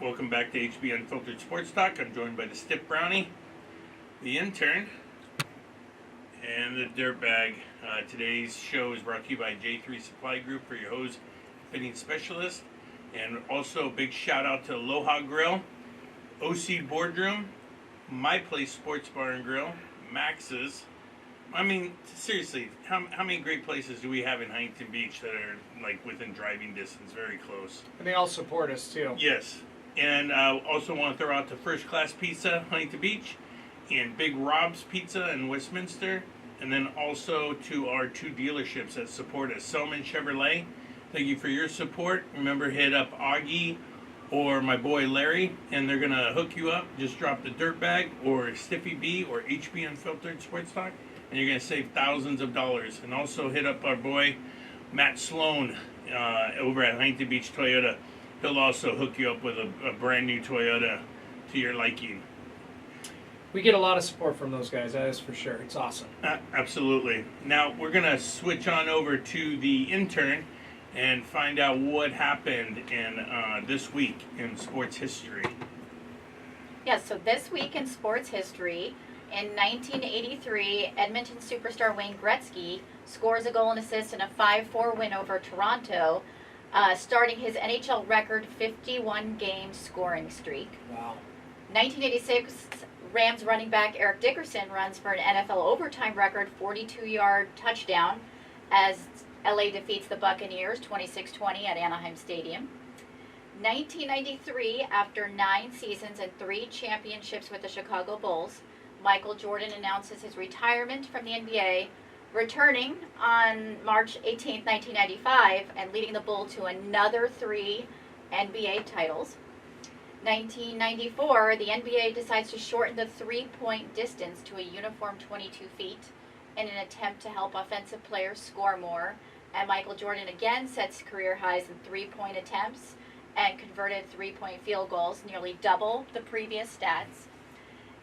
Welcome back to HB Unfiltered Sports Talk. I'm joined by the Stiff Brownie, the intern, and the Dirtbag. Today's show is brought to you by J3 Supply Group for your hose fitting specialist. And also a big shout out to Aloha Grill, OC Boardroom, My Place Sports Bar and Grill, Max's. I mean, seriously, how many great places do we have in Huntington Beach that are like within driving distance, very close? And they all support us too. Yes. And also want to throw out to First Class Pizza, Huntington Beach, and Big Rob's Pizza in Westminster, and then also to our two dealerships that support us, Selman Chevrolet. Thank you for your support. Remember, hit up Augie or my boy Larry, and they're going to hook you up. Just drop the Dirtbag or Stiffy B or HB Unfiltered Sports Talk, and you're going to save thousands of dollars. And also hit up our boy Matt Sloan over at Huntington Beach Toyota. He'll also hook you up with a brand new Toyota to your liking. We get a lot of support from those guys, that is for sure. It's awesome. Absolutely. Now, we're going to switch on over to the intern and find out what happened in this week in sports history. Yes, so this week in sports history, in 1983, Edmonton superstar Wayne Gretzky scores a goal and assist in a 5-4 win over Toronto, starting his NHL record 51-game scoring streak. Wow. 1986, Rams running back Eric Dickerson runs for an NFL overtime record 42-yard touchdown as LA defeats the Buccaneers 26-20 at Anaheim Stadium. 1993, after 9 seasons and 3 championships with the Chicago Bulls, Michael Jordan announces his retirement from the NBA, returning on March 18, 1995, and leading the Bulls to another 3 NBA titles. 1994, the NBA decides to shorten the three-point distance to a uniform 22 feet in an attempt to help offensive players score more, and Michael Jordan again sets career highs in three-point attempts and converted three-point field goals, nearly double the previous stats.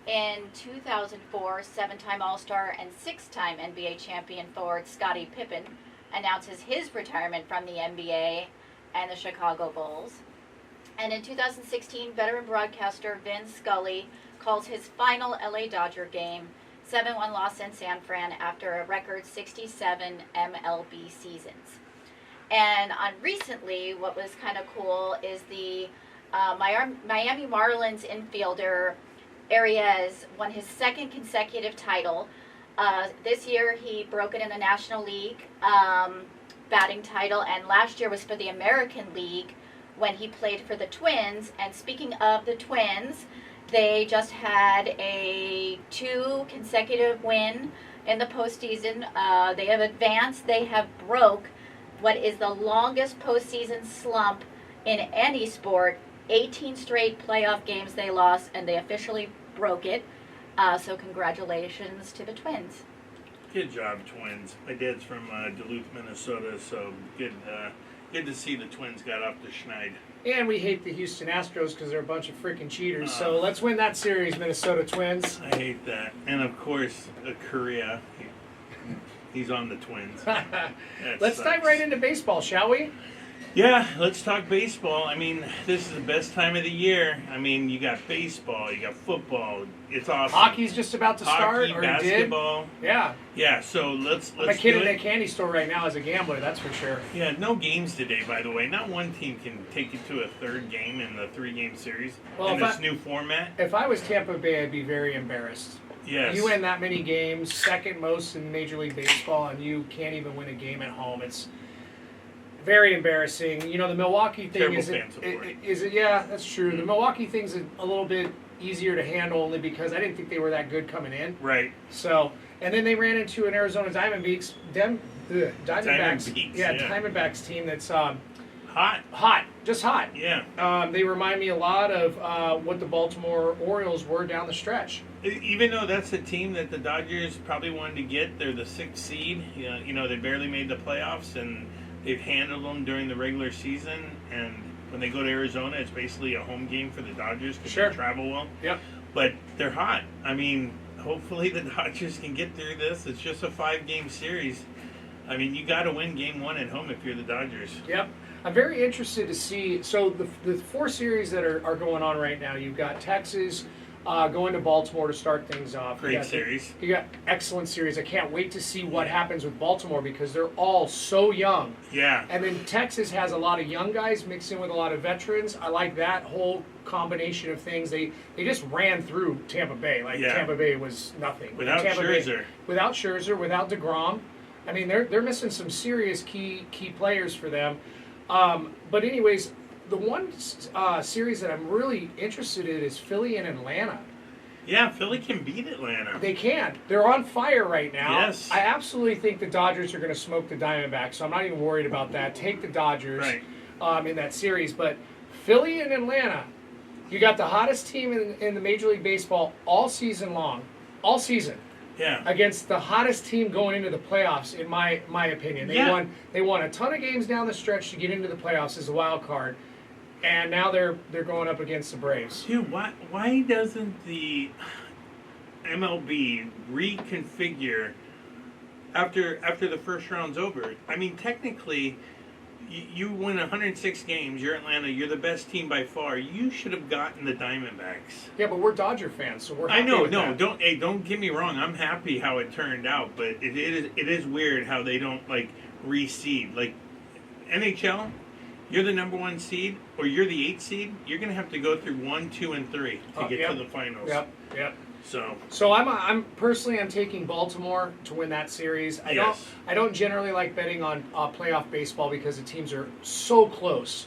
In 2004, 7-time All-Star and 6-time NBA champion forward Scottie Pippen announces his retirement from the NBA and the Chicago Bulls. And in 2016, veteran broadcaster Vin Scully calls his final LA Dodger game 7-1 loss in San Fran after a record 67 MLB seasons. And on recently, what was kind of cool is the Miami Marlins infielder Arias won his second consecutive title. This year he broke it in the National League batting title, and last year was for the American League when he played for the Twins. And speaking of the Twins, they just had a 2 consecutive win in the postseason. They have advanced. They have broke what is the longest postseason slump in any sport. 18 straight playoff games they lost, and they officially broke it. So congratulations to the Twins. Good job, Twins. My dad's from Duluth, Minnesota, so good to see the Twins got off the schneid. And we hate the Houston Astros because they're a bunch of freaking cheaters. So let's win that series, Minnesota Twins. I hate that. And of course, Korea. He's on the Twins. Let's dive right into baseball, shall we? Yeah, let's talk baseball. I mean, this is the best time of the year. I mean, you got baseball, you got football. It's awesome. Hockey's just about to start, or basketball. Did. Yeah. Yeah, so let's I'm a kid in a candy store right now as a gambler, that's for sure. Yeah, no games today, by the way. Not one team can take you to a third game in the 3-game series in this new format. If I was Tampa Bay, I'd be very embarrassed. Yes. You win that many games, second most in Major League Baseball, and you can't even win a game at home. It's very embarrassing. You know, the Milwaukee thing is it? Yeah, that's true. Mm-hmm. The Milwaukee thing's a little bit easier to handle only because I didn't think they were that good coming in. Right. So, and then they ran into an Arizona Diamondbacks. Diamondbacks. Yeah, Diamondbacks team that's hot. Just hot. Yeah. They remind me a lot of what the Baltimore Orioles were down the stretch. Even though that's the team that the Dodgers probably wanted to get, they're the 6th seed. You know, they barely made the playoffs, and they've handled them during the regular season. And when they go to Arizona, it's basically a home game for the Dodgers because they travel well. Yep. But they're hot. I mean, hopefully the Dodgers can get through this. It's just a 5-game series. I mean, you got to win game 1 at home if you're the Dodgers. Yep. I'm very interested to see. So the 4 series that are going on right now, you've got Texas going to Baltimore to start things off. Great series. You got excellent series. I can't wait to see what happens with Baltimore because they're all so young. Yeah. And then Texas has a lot of young guys mixed in with a lot of veterans. I like that whole combination of things. They just ran through Tampa Bay. Tampa Bay was nothing. Without Scherzer. Without Scherzer, without DeGrom. I mean, they're missing some serious key players for them. But anyways, the one series that I'm really interested in is Philly and Atlanta. Yeah, Philly can beat Atlanta. They can. They're on fire right now. Yes. I absolutely think the Dodgers are going to smoke the Diamondbacks, so I'm not even worried about that. Take the Dodgers in that series. But Philly and Atlanta, you got the hottest team in the Major League Baseball all season long. All season. Yeah. Against the hottest team going into the playoffs, in my opinion. They won a ton of games down the stretch to get into the playoffs as a wild card. And now they're going up against the Braves. Dude, why doesn't the MLB reconfigure after the first round's over? I mean, technically, you win 106 games. You're Atlanta. You're the best team by far. You should have gotten the Diamondbacks. Yeah, but we're Dodger fans, so we're happy I know. with No, that. don't get me wrong. I'm happy how it turned out, but it is weird how they don't reseed. Like NHL, you're the number 1 seed, or you're the 8th seed. You're gonna have to go through 1, 2, and 3 to get to the finals. Yep. So I'm personally taking Baltimore to win that series. I don't generally like betting on playoff baseball because the teams are so close.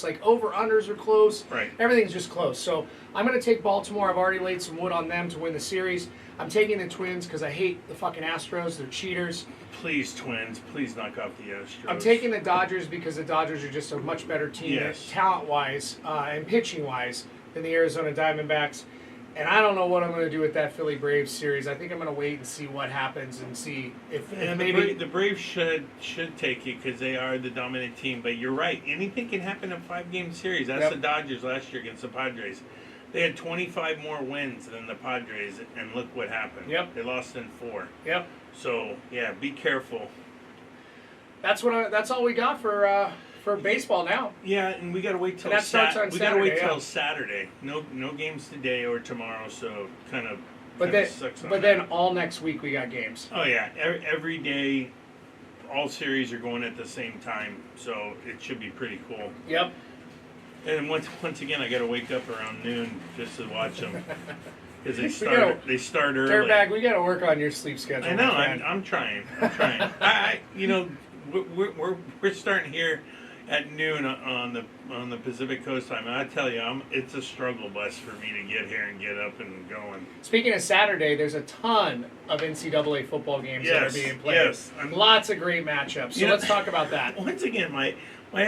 Like over-unders are close. Right. Everything's just close. So I'm going to take Baltimore. I've already laid some wood on them to win the series. I'm taking the Twins because I hate the fucking Astros. They're cheaters. Please, Twins, please knock off the Astros. I'm taking the Dodgers because the Dodgers are just a much better team, talent-wise and pitching-wise, than the Arizona Diamondbacks. And I don't know what I'm going to do with that Philly Braves series. I think I'm going to wait and see what happens and see if maybe the Braves should take it because they are the dominant team. But you're right. Anything can happen in a 5-game series. That's the Dodgers last year against the Padres. They had 25 more wins than the Padres, and look what happened. Yep. They lost in 4. Yep. So yeah, be careful. That's all we got for baseball now. Yeah, and we got to wait till that starts on we got to wait Saturday, till Saturday. No games today or tomorrow, so kind of. But then all next week we got games. Oh yeah, every day, all series are going at the same time, so it should be pretty cool. Yep. And once again, I got to wake up around noon just to watch them because they start early. Dirtbag, we got to work on your sleep schedule. I know. I'm trying. We're starting here at noon on the Pacific Coast time, and I tell you, it's a struggle bus for me to get here and get up and going. Speaking of Saturday, there's a ton of NCAA football games that are being played. Yes, lots of great matchups. So let's talk about that. Once again, my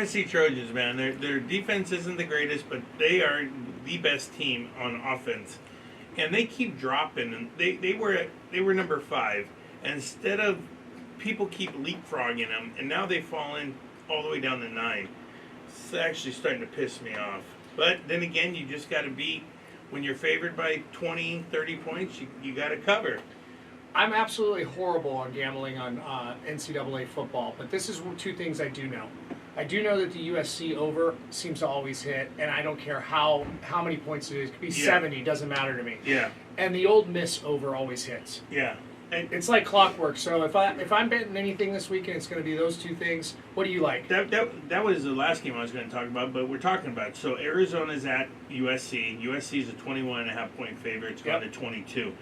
SC Trojans, man, their defense isn't the greatest, but they are the best team on offense, and they keep dropping. And they were number 5, and instead of people keep leapfrogging them, and now they've fallen all the way down to 9. It's actually starting to piss me off. But then again, you just got to beat. When you're favored by 20, 30 points, you got to cover. I'm absolutely horrible on gambling on NCAA football, but this is 2 things I do know. I do know that the USC over seems to always hit, and I don't care how many points it is. It could be 70, doesn't matter to me. Yeah. And the Ole Miss over always hits. Yeah. It's like clockwork. So if I'm betting anything this weekend, it's going to be those 2 things. What do you like? That was the last game I was going to talk about, but we're talking about. So Arizona's at USC. USC is a 21.5 point favorite. It's gone to 22.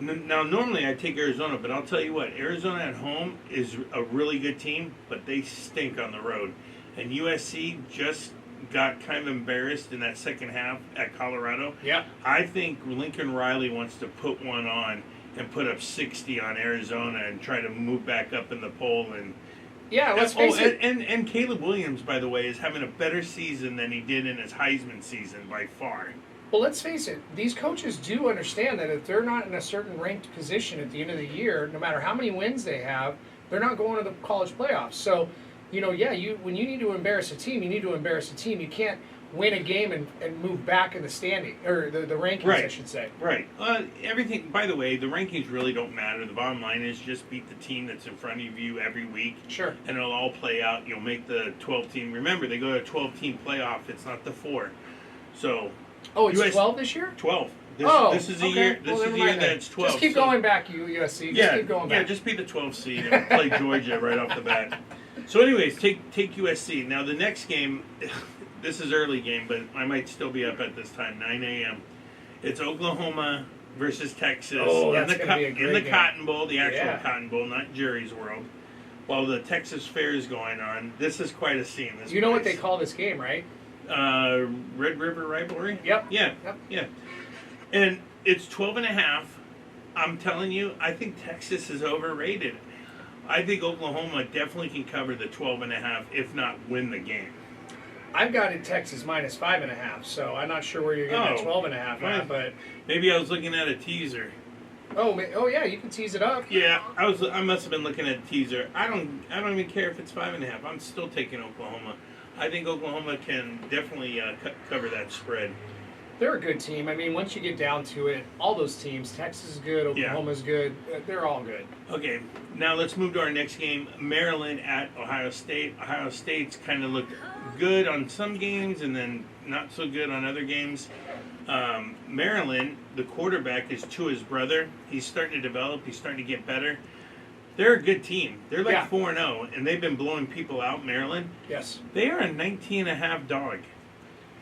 Now, normally I take Arizona, but I'll tell you what, Arizona at home is a really good team, but they stink on the road. And USC just got kind of embarrassed in that second half at Colorado. Yeah. I think Lincoln Riley wants to put one on and put up 60 on Arizona and try to move back up in the poll. And let's face it. And Caleb Williams, by the way, is having a better season than he did in his Heisman season by far. Well, let's face it. These coaches do understand that if they're not in a certain ranked position at the end of the year, no matter how many wins they have, they're not going to the college playoffs. So, when you need to embarrass a team, you need to embarrass a team. You can't win a game and move back in the standing or the rankings, Right. I should say. Right. Everything. By the way, the rankings really don't matter. The bottom line is just beat the team that's in front of you every week, Sure. and it'll all play out. You'll make the 12-team. Remember, they go to a 12-team playoff. It's not the 4. So. Oh, it's US 12 this year? 12. This is a okay. year. This Well, is never the year mind that then. it's 12. Just keep going back, USC. Just keep going back. Yeah, just be the 12th seed and play Georgia right off the bat. So, anyways, take USC. Now, the next game, this is early game, but I might still be up at this time, 9 a.m. It's Oklahoma versus Texas That's gonna be a great game. Cotton Bowl, the actual Yeah. Cotton Bowl, not Jerry's World. While the Texas Fair is going on, this is quite a scene. You know what they call this game, right? Red River Rivalry? Yep. Yeah. Yep. Yeah. And it's 12.5. I'm telling you, I think Texas is overrated. I think Oklahoma definitely can cover the 12.5, if not win the game. I've got it Texas minus 5.5, so I'm not sure where you're getting that 12.5 at, but Maybe I was looking at a teaser. oh yeah, you can tease it up. Yeah, I must have been looking at a teaser. I don't even care if it's 5.5. I'm still taking Oklahoma. I think Oklahoma can definitely cover that spread. They're a good team. I mean, once you get down to it, all those teams, Texas is good, Oklahoma's good. They're all good. Okay, now let's move to our next game. Maryland at Ohio State. Ohio State's kind of looked good on some games and then not so good on other games. Maryland, the quarterback is Tua's brother. He's starting to develop. He's starting to get better. They're a good team. They're like 4-0, and they've been blowing people out, Maryland. Yes. They are a 19.5 dog.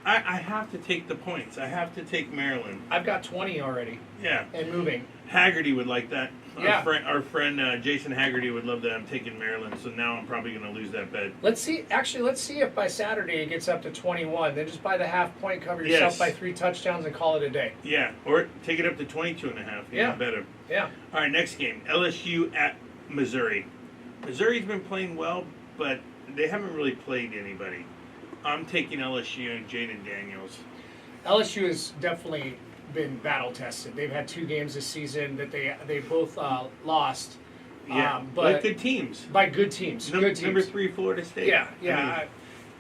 I have to take the points. I have to take Maryland. I've got 20 already. Yeah. And moving. Haggerty would like that. Yeah. Our friend Jason Haggerty would love that I'm taking Maryland, so now I'm probably going to lose that bet. Let's see if by Saturday it gets up to 21. Then just buy the half point, cover yourself by 3 touchdowns, and call it a day. Yeah, or take it up to 22.5. Even better. Yeah. All right, next game. LSU at Missouri. Missouri's been playing well, but they haven't really played anybody. I'm taking LSU and Jaden Daniels. LSU has definitely been battle tested. They've had 2 games this season that they both lost. Yeah, but good teams. By good teams. Good teams. Number 3, Florida State. Yeah.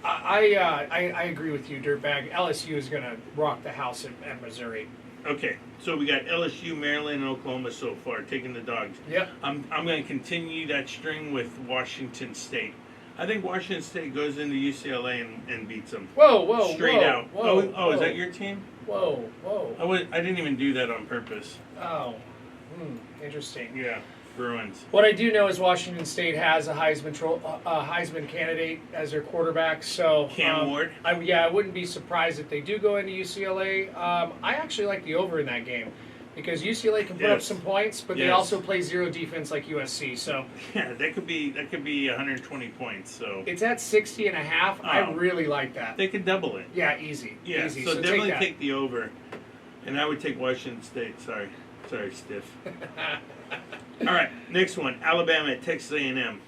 I agree with you, Dirtbag. LSU is going to rock the house at Missouri. Okay, so we got LSU, Maryland, and Oklahoma so far, taking the dogs. Yep. I'm going to continue that string with Washington State. I think Washington State goes into UCLA and beats them. Whoa, straight out. Whoa, is that your team? Whoa. I didn't even do that on purpose. Oh, interesting. Yeah, Bruins. What I do know is Washington State has a Heisman candidate as their quarterback. So Cam Ward. I wouldn't be surprised if they do go into UCLA. I actually like the over in that game because UCLA can put up some points, but they also play zero defense like USC. So yeah, that could be 120 points. So it's at 60.5. I really like that. They could double it. Yeah, easy. Yeah, easy. So definitely take the over, and I would take Washington State. Sorry, Stiff. All right, next one, Alabama at Texas A&M.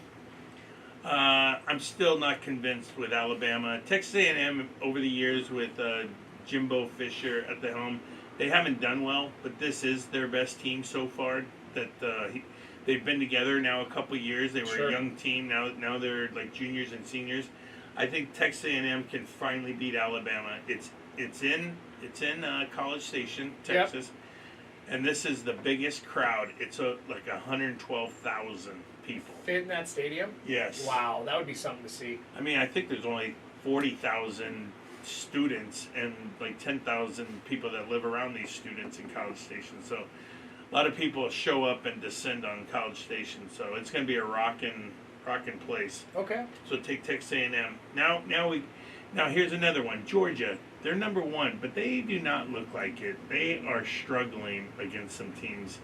I'm still not convinced with Alabama. Texas A&M over the years with Jimbo Fisher at the helm, they haven't done well, but this is their best team so far. That they've been together now a couple years. They were a young team. Now they're like juniors and seniors. I think Texas A&M can finally beat Alabama. It's in College Station, Texas. Yep. And this is the biggest crowd. It's like 112,000 people. Fit in that stadium? Yes. Wow, that would be something to see. I mean, I think there's only 40,000 students and like 10,000 people that live around these students in College Station. So a lot of people show up and descend on College Station. So it's going to be a rockin' place. Okay. So take Texas A&M. Now here's another one. Georgia. They're number 1, but they do not look like it. They are struggling against some teams,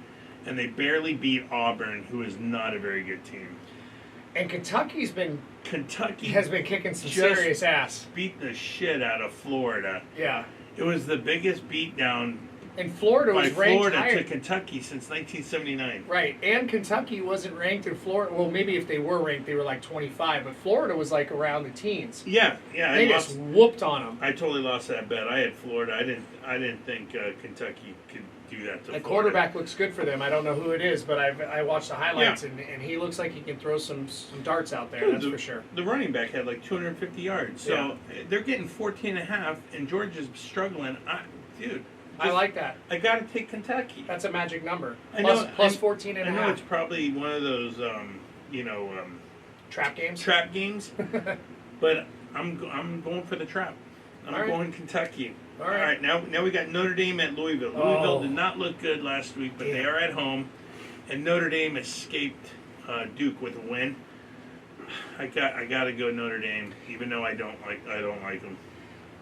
and they barely beat Auburn, who is not a very good team. And Kentucky has been kicking some serious ass. Beat the shit out of Florida. Yeah. It was the biggest beatdown And Florida by was ranked Florida higher. to Kentucky since 1979. Right, and Kentucky wasn't ranked in Florida. Well, maybe if they were ranked, they were like 25, but Florida was like around the teens. Yeah, They just whooped on them. I totally lost that bet. I had Florida. I didn't think Kentucky could do that to The Florida. quarterback looks good for them. I don't know who it is, but I watched the highlights, and he looks like he can throw some darts out there, that's for sure. The running back had like 250 yards. So Yeah. they're getting 14 and a half, and Georgia's struggling. Dude. I like that. I got to take Kentucky. That's a magic number. I know, Plus 14 and I a know half. it's probably one of those, Trap games? trap games, but I'm going for the trap. I'm All right. going Kentucky. All right. Now we got Notre Dame at Louisville. Louisville did not look good last week, but they are at home, and Notre Dame escaped Duke with a win. I got to go Notre Dame, even though I don't like them.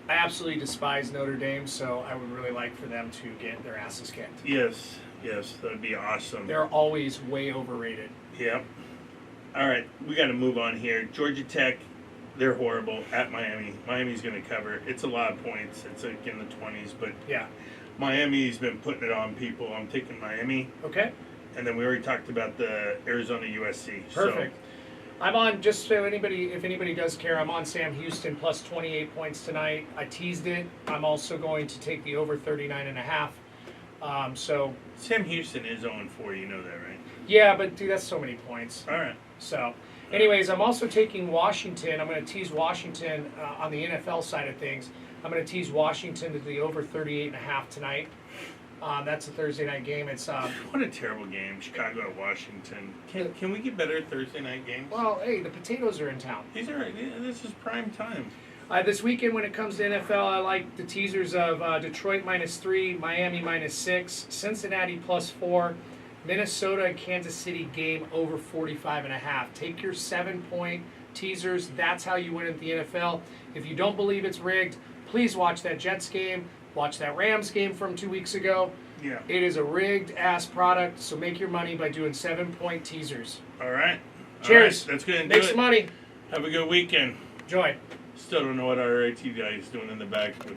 I absolutely despise Notre Dame, so I would really like for them to get their asses kicked. Yes, that'd be awesome. They're always way overrated. Yep. All right, we got to move on here. Georgia Tech, they're horrible at Miami. Miami's going to cover. It's a lot of points. It's like in the 20s, but Yeah. Miami's been putting it on people. I'm taking Miami. Okay. And then we already talked about the Arizona USC. Perfect. I'm on, just so if anybody does care, I'm on Sam Houston plus 28 points tonight. I teased it. I'm also going to take the over 39.5. So Sam Houston is 0-4. You know that, right? Yeah, but dude, that's so many points. All right. So, anyways, I'm also taking Washington. I'm going to tease Washington on the NFL side of things. I'm going to tease Washington to the over 38.5 tonight. That's a Thursday night game. It's what a terrible game, Chicago at Washington. Can we get better at Thursday night games? Well, hey, the potatoes are in town. This is prime time. This weekend, when it comes to NFL, I like the teasers of Detroit -3, Miami -6, Cincinnati +4, Minnesota and Kansas City game over 45.5. Take your 7-point teasers. That's how you win at the NFL. If you don't believe it's rigged, please watch that Jets game. Watch that Rams game from 2 weeks ago. Yeah. It is a rigged-ass product, so make your money by doing 7-point teasers. All right. Cheers. All right, that's going to do Make it. some money. Have a good weekend. Enjoy. Still don't know what our IT guy is doing in the back.